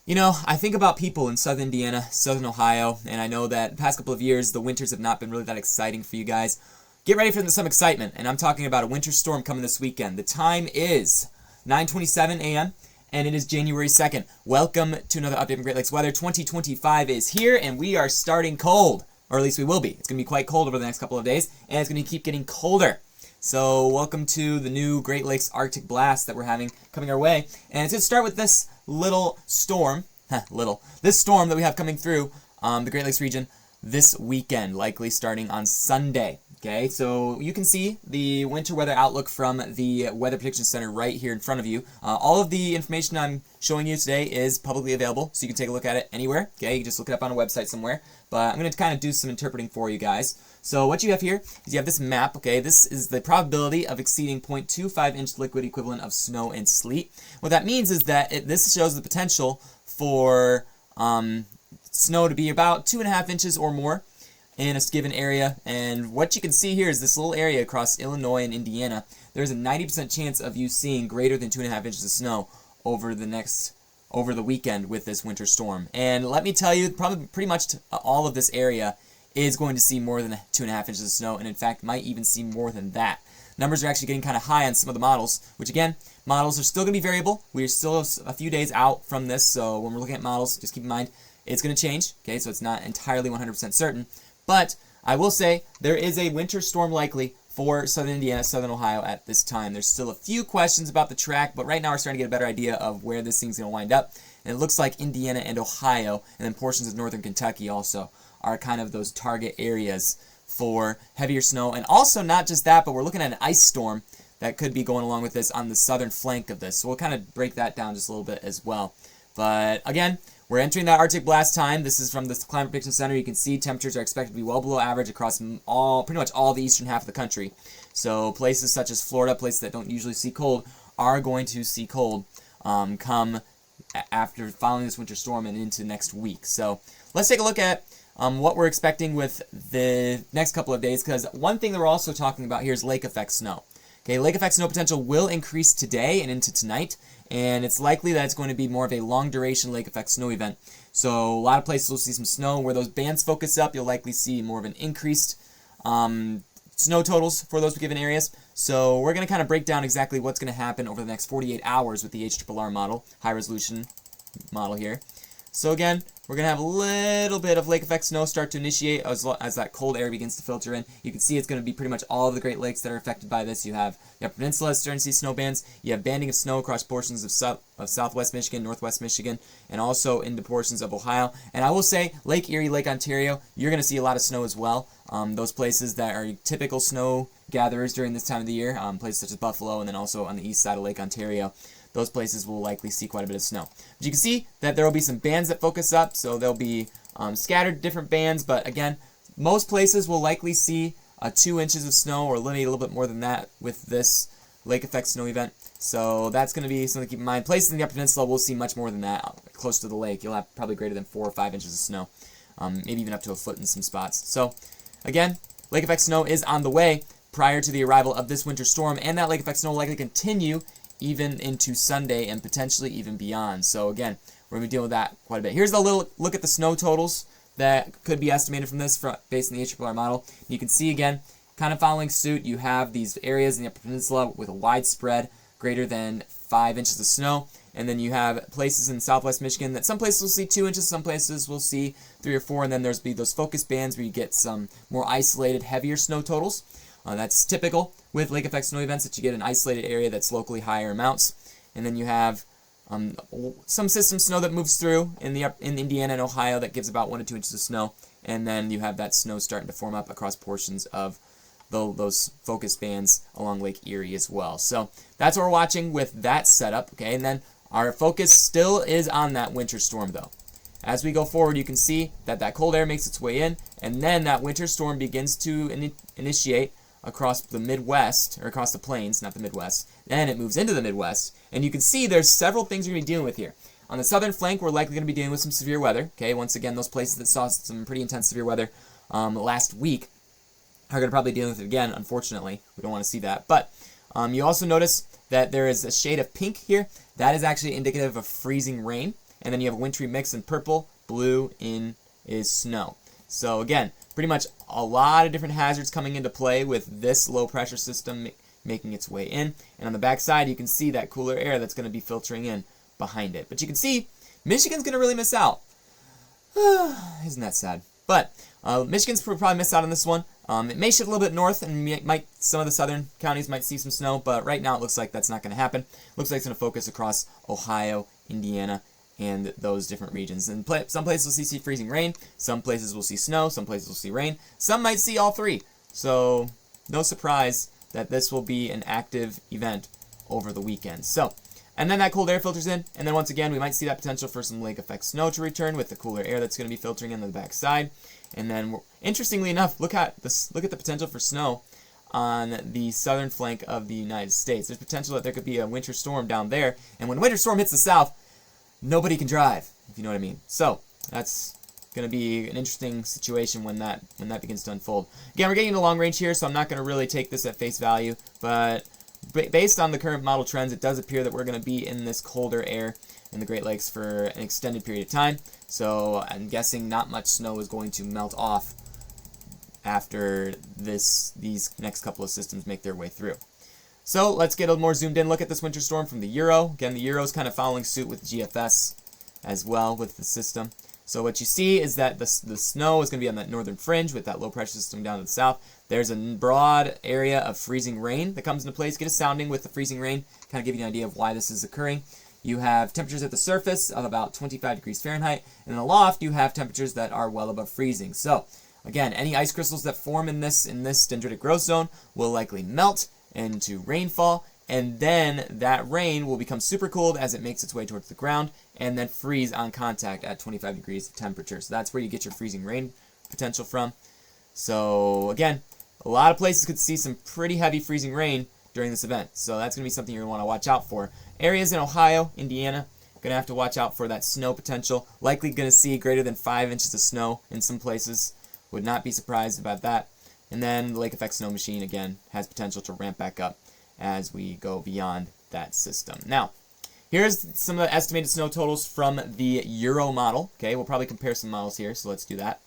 You know, I think about people in southern Indiana, southern Ohio, and I know that the past couple of years, the winters have not been really that exciting for you guys. Get ready for some excitement, and I'm talking about a winter storm coming this weekend. The time is 9:27 a.m., and it is January 2nd. Welcome to another update from Great Lakes Weather. 2025 is here, and we are starting cold, or at least we will be. It's going to be quite cold over the next couple of days, and it's going to keep getting colder. So welcome to the new Great Lakes Arctic blast that we're having coming our way. And it's going to start with this little storm, this storm that we have coming through the Great Lakes region this weekend, likely starting on Sunday. Okay, so you can see the winter weather outlook from the Weather Prediction Center right here in front of you. All of the information I'm showing you today is publicly available, so you can take a look at it anywhere. Okay, you can just look it up on a website somewhere. But I'm going to kind of do some interpreting for you guys. So what you have here is you have this map. Okay, this is the probability of exceeding 0.25-inch liquid equivalent of snow and sleet. What that means is that this shows the potential for snow to be about 2.5 inches or more in a given area. And what you can see here is this little area across Illinois and Indiana. There's a 90% chance of you seeing greater than 2.5 inches of snow over the weekend with this winter storm. And let me tell you, probably pretty much all of this area is going to see more than 2.5 inches of snow, and in fact might even see more than that. Numbers are actually getting kind of high on some of the models, which again, models are still going to be variable. We're still a few days out from this, so when we're looking at models, just keep in mind it's going to change. Okay, so it's not entirely 100% certain. But I will say there is a winter storm likely for southern Indiana, southern Ohio at this time. There's still a few questions about the track, but right now we're starting to get a better idea of where this thing's going to wind up. And it looks like Indiana and Ohio, and then portions of northern Kentucky also, are kind of those target areas for heavier snow. And also not just that, but we're looking at an ice storm that could be going along with this on the southern flank of this. So we'll kind of break that down just a little bit as well. But again, we're entering that Arctic blast time. This is from the Climate Prediction Center. You can see temperatures are expected to be well below average across pretty much all the eastern half of the country. So places such as Florida, places that don't usually see cold, are going to see cold come after following this winter storm and into next week. So let's take a look at what we're expecting with the next couple of days, because one thing that we're also talking about here is lake effect snow. Okay, lake effect snow potential will increase today and into tonight, and it's likely that it's going to be more of a long duration lake effect snow event. So a lot of places will see some snow. Where those bands focus up, you'll likely see more of an increased snow totals for those given areas. So we're going to kind of break down exactly what's going to happen over the next 48 hours with the HRRR model, high resolution model here. So again, we're going to have a little bit of lake effect snow start to initiate as that cold air begins to filter in. You can see it's going to be pretty much all of the Great Lakes that are affected by this. You have the Upper Peninsula starting to see snow bands. You have banding of snow across portions of southwest Michigan, northwest Michigan, and also into portions of Ohio. And I will say Lake Erie, Lake Ontario, you're going to see a lot of snow as well. Those places that are typical snow gatherers during this time of the year, places such as Buffalo, and then also on the east side of Lake Ontario. Those places will likely see quite a bit of snow. But you can see that there will be some bands that focus up, so there'll be scattered different bands, but again, most places will likely see 2 inches of snow or a little bit more than that with this lake effect snow event. So that's going to be something to keep in mind. Places in the Upper Peninsula will see much more than that. Close to the lake, you'll have probably greater than 4 or 5 inches of snow, maybe even up to a foot in some spots. So again, lake effect snow is on the way prior to the arrival of this winter storm, and that lake effect snow will likely continue even into Sunday and potentially even beyond. So again, we're going to be dealing with that quite a bit. Here's a little look at the snow totals that could be estimated from this based on the HRRR model. You can see again, kind of following suit, you have these areas in the Upper Peninsula with a wide spread greater than 5 inches of snow. And then you have places in southwest Michigan that some places will see 2 inches, some places will see 3 or 4, and then there's be those focus bands where you get some more isolated, heavier snow totals. That's typical with lake effect snow events, that you get an isolated area that's locally higher amounts. And then you have some system snow that moves through in Indiana and Ohio that gives about 1 to 2 inches of snow. And then you have that snow starting to form up across portions of those focus bands along Lake Erie as well. So that's what we're watching with that setup. Okay, and then our focus still is on that winter storm though. As we go forward, you can see that cold air makes its way in, and then that winter storm begins to initiate across the Midwest, or across the plains, not the Midwest. Then it moves into the Midwest, and you can see there's several things you're going to be dealing with here. On the southern flank, we're likely going to be dealing with some severe weather. Okay, once again, those places that saw some pretty intense severe weather last week are going to probably deal with it again, unfortunately. We don't want to see that. But you also notice that there is a shade of pink here. That is actually indicative of freezing rain. and then you have a wintry mix in purple. Blue is snow. So again, pretty much a lot of different hazards coming into play with this low pressure system making its way in. And on the back side, you can see that cooler air that's going to be filtering in behind it. But you can see Michigan's going to really miss out. Isn't that sad? But Michigan's probably miss out on this one. It may shift a little bit north, and some of the southern counties might see some snow, but right now it looks like that's not going to happen. Looks like it's going to focus across Ohio, Indiana, and those different regions. And some places will see freezing rain, some places will see snow, some places will see rain. Some might see all three. So no surprise that this will be an active event over the weekend. And then that cold air filters in, and then once again, we might see that potential for some lake effect snow to return with the cooler air that's going to be filtering in on the back side. And then, interestingly enough, look at the potential for snow on the southern flank of the United States. There's potential that there could be a winter storm down there, and when a winter storm hits the south, nobody can drive, if you know what I mean. So that's going to be an interesting situation when that begins to unfold. Again, we're getting into long range here, so I'm not going to really take this at face value, but based on the current model trends, it does appear that we're going to be in this colder air in the Great Lakes for an extended period of time. So I'm guessing not much snow is going to melt off after these next couple of systems make their way through. So let's get a more zoomed in look at this winter storm from the Euro. Again, the Euro is kind of following suit with GFS as well with the system. So what you see is that the snow is going to be on that northern fringe with that low pressure system down to the south. There's a broad area of freezing rain that comes into place. Get a sounding with the freezing rain, kind of give you an idea of why this is occurring. You have temperatures at the surface of about 25 degrees Fahrenheit, and in the loft you have temperatures that are well above freezing. So again, any ice crystals that form in this dendritic growth zone will likely melt into rainfall, and then that rain will become supercooled as it makes its way towards the ground and then freeze on contact at 25 degrees temperature. So that's where you get your freezing rain potential from. So again, a lot of places could see some pretty heavy freezing rain during this event. So that's going to be something you're going to want to watch out for. Areas in Ohio, Indiana, going to have to watch out for that snow potential. Likely going to see greater than 5 inches of snow in some places. Would not be surprised about that. And then the lake effect snow machine, again, has potential to ramp back up as we go beyond that system. Now, here's some of the estimated snow totals from the Euro model. Okay, we'll probably compare some models here, so let's do that.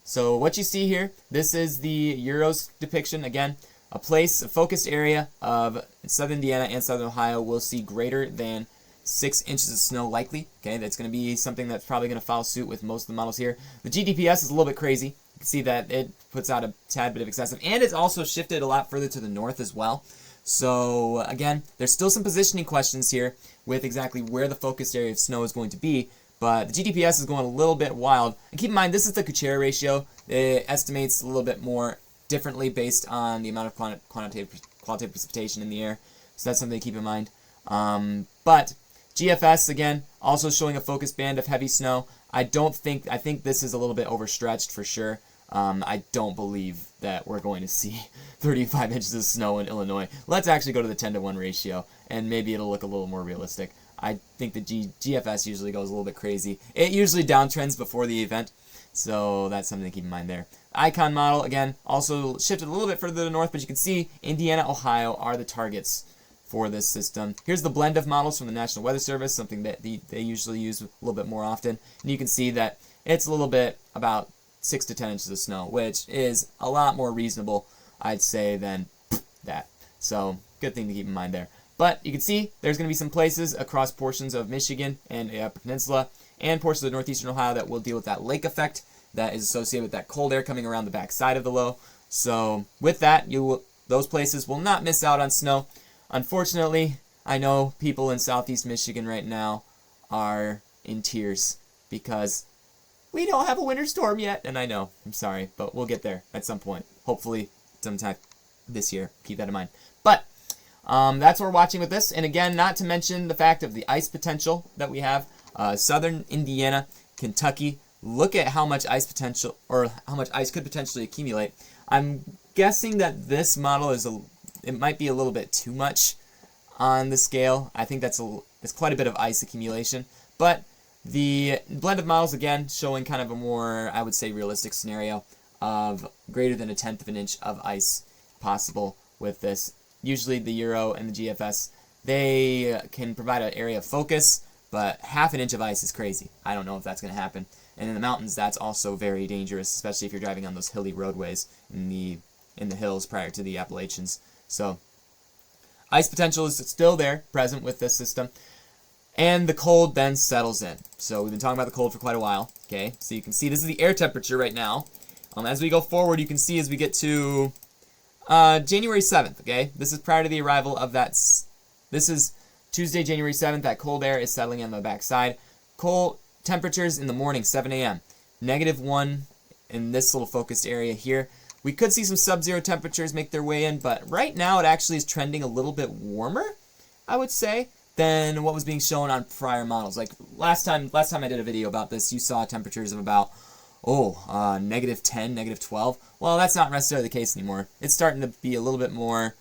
So what you see here, this is the Euro's depiction. Again, a focused area of southern Indiana and southern Ohio will see greater than 6 inches of snow likely. Okay, that's going to be something that's probably going to follow suit with most of the models here. The GDPS is a little bit crazy. You can see that it puts out a tad bit of excessive, and it's also shifted a lot further to the north as well. So again, there's still some positioning questions here with exactly where the focused area of snow is going to be, but the GDPS is going a little bit wild. And keep in mind, this is the Kuchera ratio. It estimates a little bit more differently based on the amount of qualitative precipitation in the air. So that's something to keep in mind. But GFS, again, also showing a focus band of heavy snow. I think this is a little bit overstretched for sure. I don't believe that we're going to see 35 inches of snow in Illinois. Let's actually go to the 10-to-1 ratio, and maybe it'll look a little more realistic. I think the GFS usually goes a little bit crazy. It usually downtrends before the event, so that's something to keep in mind there. Icon model, again, also shifted a little bit further to the north, but you can see Indiana, Ohio are the targets for this system. Here's the blend of models from the National Weather Service, something that they usually use a little bit more often. And you can see that it's a little bit about 6 to 10 inches of snow, which is a lot more reasonable, I'd say, than that. So, good thing to keep in mind there. But you can see there's going to be some places across portions of Michigan and the Upper Peninsula and portions of northeastern Ohio that will deal with that lake effect that is associated with that cold air coming around the back side of the low. So, with that, those places will not miss out on snow. Unfortunately, I know people in southeast Michigan right now are in tears because we don't have a winter storm yet. And I know, I'm sorry, but we'll get there at some point. Hopefully sometime this year. Keep that in mind. But that's what we're watching with this. And again, not to mention the fact of the ice potential that we have. Southern Indiana, Kentucky. Look at how much ice potential, or how much ice could potentially accumulate. I'm guessing that this model it might be a little bit too much on the scale. I think it's quite a bit of ice accumulation. But the blend of models, again, showing kind of a more, I would say, realistic scenario of greater than 1/10 of an inch of ice possible with this. Usually the Euro and the GFS, they can provide an area of focus, but half an inch of ice is crazy. I don't know if that's going to happen. And in the mountains, that's also very dangerous, especially if you're driving on those hilly roadways in the hills prior to the Appalachians. So ice potential is still there, present with this system. And the cold then settles in. So we've been talking about the cold for quite a while. Okay, so you can see this is the air temperature right now. As we go forward, you can see as we get to January 7th, okay? This is prior to the arrival of that. This is Tuesday, January 7th. That cold air is settling on the backside. Cold temperatures in the morning, 7 a.m. -1 in this little focused area here. We could see some sub-zero temperatures make their way in, but right now it actually is trending a little bit warmer, I would say, than what was being shown on prior models. Like last time I did a video about this, you saw temperatures of about -10, -12. Well, that's not necessarily the case anymore. It's starting to be a little bit more,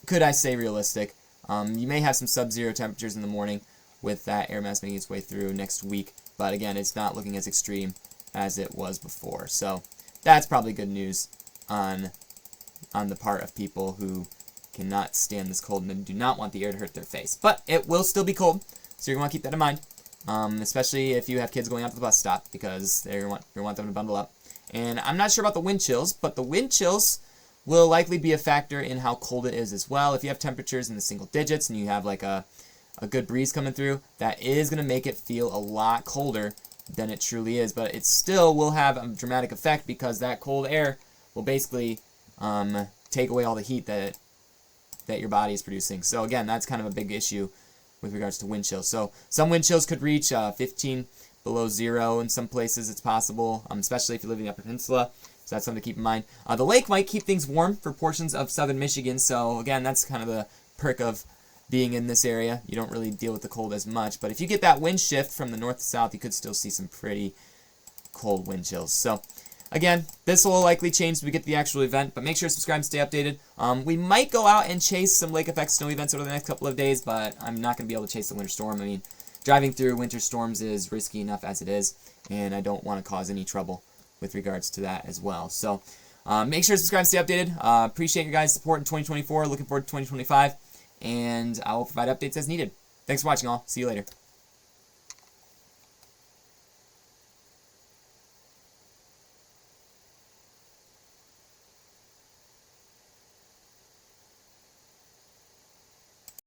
could I say, realistic. You may have some sub-zero temperatures in the morning with that air mass making its way through next week, but again, it's not looking as extreme as it was before. So that's probably good news on the part of people who cannot stand this cold and do not want the air to hurt their face. But it will still be cold, so you're going to want to keep that in mind. Especially if you have kids going out to the bus stop, because you're going to want them to bundle up. And I'm not sure about the wind chills, but the wind chills will likely be a factor in how cold it is as well. If you have temperatures in the single digits and you have like a good breeze coming through, that is going to make it feel a lot colder than it truly is. But it still will have a dramatic effect, because that cold air will basically take away all the heat that your body is producing. So again, that's kind of a big issue with regards to wind chills. So some wind chills could reach 15 below zero in some places. It's possible, especially if you live in the Upper Peninsula. So that's something to keep in mind. The lake might keep things warm for portions of southern Michigan. So again, that's kind of the perk of being in this area. You don't really deal with the cold as much. But if you get that wind shift from the north to south, you could still see some pretty cold wind chills. So again, this will likely change as we get to the actual event, but make sure to subscribe and stay updated. We might go out and chase some lake effect snow events over the next couple of days, but I'm not going to be able to chase the winter storm. I mean, driving through winter storms is risky enough as it is, and I don't want to cause any trouble with regards to that as well. So make sure to subscribe and stay updated. Appreciate your guys' support in 2024. Looking forward to 2025, and I will provide updates as needed. Thanks for watching, all. See you later.